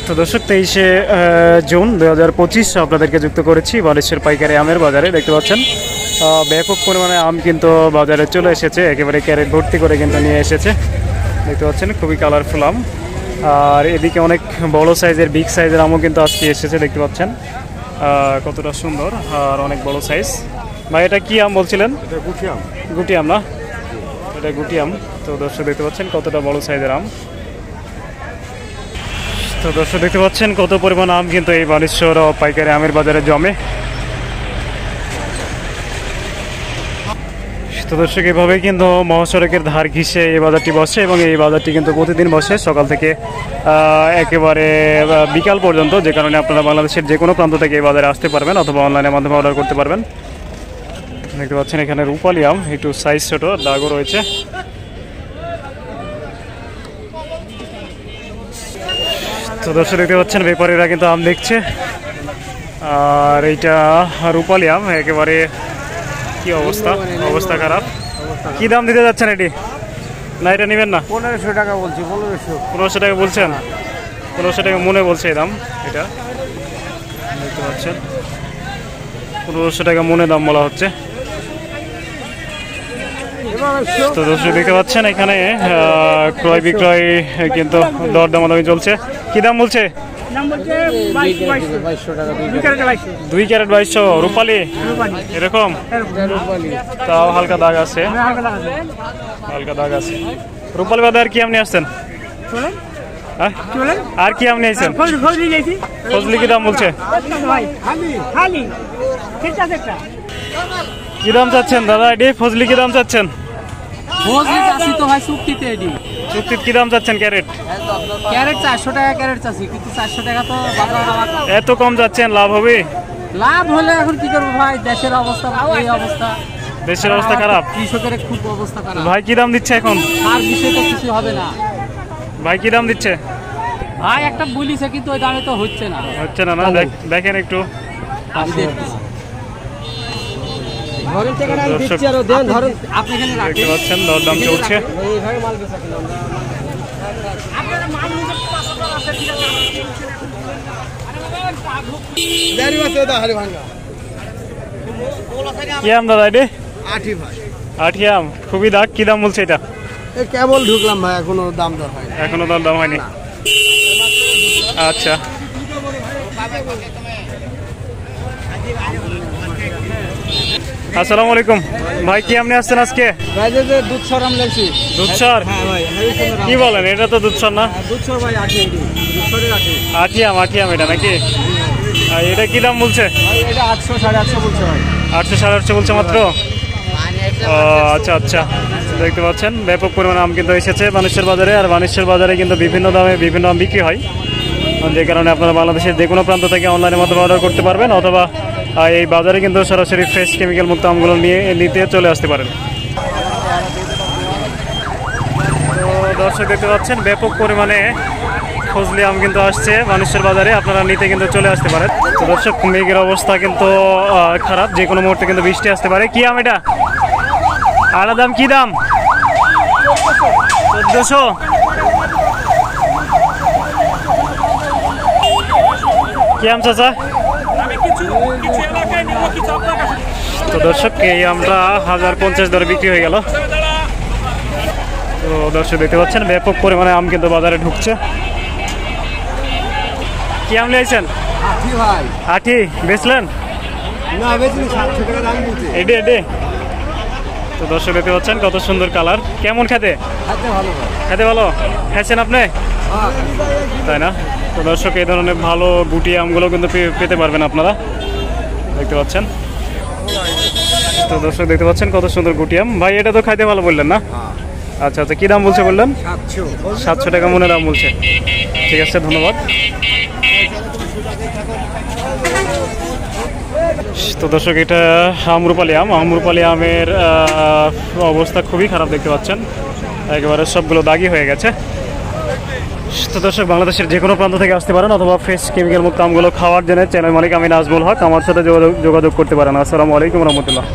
তো দর্শক 23শে জুন 2025 আপনাদেরকে যুক্ত করেছি বানেশ্বর পাইকারি আমের বাজারে। দেখতে পাচ্ছেন ব্যাপক পরিমাণে আম কিন্তু বাজারে চলে এসেছে, একেবারে ক্যারেট ভর্তি করে কিন্তু নিয়ে এসেছে। দেখতে পাচ্ছেন খুবই কালারফুল আম, আর এদিকে অনেক বড় সাইজের বিগ সাইজের আমও কিন্তু আজকে এসেছে। দেখতে পাচ্ছেন কতটা সুন্দর আর অনেক বড় সাইজ। ভাই এটা কি আম বলছিলেন? গুটি আম না, এটা গুটি আম। তো দর্শক দেখতে পাচ্ছেন কতটা বড় সাইজের আম। তো দর্শক দেখতে পাচ্ছেন কত পরিমাণ আম কিন্তু এই বানেশ্বর পাইকারি আমের বাজারে জমে। তো দর্শক এভাবেই কিন্তু মহাসড়কের ধার ঘিসে এই বাজারটি বসে, এবং এই বাজারটি কিন্তু প্রতিদিন বসে সকাল থেকে একেবারে বিকাল পর্যন্ত, যে কারণে আপনারা বাংলাদেশের যে কোনো প্রান্ত থেকে এই বাজারে আসতে পারবেন অথবা অনলাইনের মাধ্যমে অর্ডার করতে পারবেন। দেখতে পাচ্ছেন এখানে রূপালি আম, একটু সাইজ ছোট, দাগও রয়েছে। তো দর্শক দেখতে পাচ্ছেন ব্যাপারীরা কিন্তু আম দেখছে, আর এইটা রূপালি আম, একেবারে কি অবস্থা, অবস্থা খারাপ। কি দাম দিতে যাচ্ছেন এটি? না এটা নেবেন না? 1500 টাকা বলছি। 1500 টাকা বলছেন? 1500 টাকা মনে বলছে এই দাম। এটা দেখতে পাচ্ছেন 1500 টাকা মনে দাম বলা হচ্ছে। তো দর্শক দেখতে পাচ্ছেন এখানে ক্রয় বিক্রয় কিন্তু দর দামাদামি চলছে। কি দাম বলছে? 2 ক্যারেট 2200 রূপালি এরকম, তাও হালকা দাগ আছে, হালকা দাগ আছে। রূপালি বাদে আর কি আপনি আসছেন? আর কি আপনি আইছেন? ফজলি কি দাম বলছে? কি দাম চাচ্ছেন দাদা এটি? ফজলি কি দাম চাচ্ছেন? চুক্তিতে কি দাম চাচ্ছেন ক্যারেট? 400 টাকা ক্যারেট চাচ্ছি, কিন্তু 400 টাকা তো এত কম যাচ্ছেন, লাভ হবে? লাভ হলে এখন কি করবো ভাই, দেশের অবস্থা এই অবস্থা, দেশের অবস্থা খারাপ, কৃষকের খুব অবস্থা খারাপ। ভাই কি দাম দিচ্ছে এখন? আর বিষয় তো কিছু হবে না। ভাই কি দাম দিচ্ছে? ভাই একটা বলিছে, কিন্তু ওই দামে তো হচ্ছে না। হচ্ছে না? না দেখেন একটু। দেখতে পাচ্ছেন দরদাম চলছে। কি আম দাদা এটি? আঠি আম, খুবই দাগ। কি দাম বলছে এটা? কেবল ঢুকলাম ভাই, এখনো দাম দর হয়নি। এখনো দাম হয়নি? আচ্ছা। আসসালামু আলাইকুম ভাই, কি আপনি আসছেন আজকে? দুধসর আম লেছি। দুধসর? কি বলেন, এটা তো দুধসর না? দুধসর ভাই, আঠি আম এটা নাকি? এটা কি দাম বলছে? এটা 800 850 বলছে ভাই। 800 850 বলছে মাত্র? আচ্ছা আচ্ছা। দেখতে পাচ্ছেন ব্যাপক পরিমাণে আম কিন্তু এসেছে বানেশ্বর বাজারে, আর বানেশ্বর বাজারে কিন্তু বিভিন্ন দামে বিভিন্ন আম বিক্রি হয়, যে কারণে আপনারা বাংলাদেশের যে কোনো প্রান্ত থেকে অনলাইনের মাধ্যমে অর্ডার করতে পারবেন, অথবা এই বাজারে কিন্তু সরাসরি ফ্রেশ কেমিক্যাল মুক্ত আমগুলো নিতে চলে আসতে পারেন। তো দর্শক দেখতে পাচ্ছেন ব্যাপক পরিমাণে ফজলি আম কিন্তু আসছে বানেশ্বর বাজারে, আপনারা নিতে কিন্তু চলে আসতে পারেন। তো দর্শক মেঘের অবস্থা কিন্তু খারাপ, যে কোনো মুহূর্তে কিন্তু বৃষ্টি আসতে পারে। কি আম এটা? আড়া দাম কি দাম? 1400? কি আম চাচা? তো দর্শক এই আমটা 1050 দরে বিক্রি হয়ে গেল। তো দর্শক দেখতে পাচ্ছেন ব্যাপক পরিমাণে আম কিন্তু বাজারে ঢুকছে। কি আম নিয়েছেন? আঠি বেচলেন? এডে। তো দর্শক দেখতে পাচ্ছেন কত সুন্দর কালার। কেমন খেতে? খেতে ভালো। খাইছেন আপনি? তাই না? তো দর্শক এই ধরনের ভালো গুটি আমগুলো কিন্তু পেতে পারবেন আপনারা, দেখতে পাচ্ছেন। তো দর্শক দেখতে পাচ্ছেন কত সুন্দর গুটি আম। ভাই এটা তো খাইতে ভালো বললেন না? আচ্ছা আচ্ছা। কি দাম বলছে বললেন? 700 টাকা মনে দাম বলছে। ঠিক আছে, ধন্যবাদ। তো দর্শক এটা আমরুপালি আমের অবস্থা খুবই খারাপ, দেখতে পাচ্ছেন একেবারে সবগুলো দাগি হয়ে গেছে। তো দর্শক বাংলাদেশের যে কোনো প্রান্ত থেকে আসতে পারেন, অথবা ফ্রেশ কেমিক্যাল মুক্ত আমগুলো খাওয়ার জন্য চ্যানেল মালিক আমি নাজমুল হক, আমার সাথে যোগাযোগ করতে পারেন। আসসালামু আলাইকুম রহমতুল্লাহ।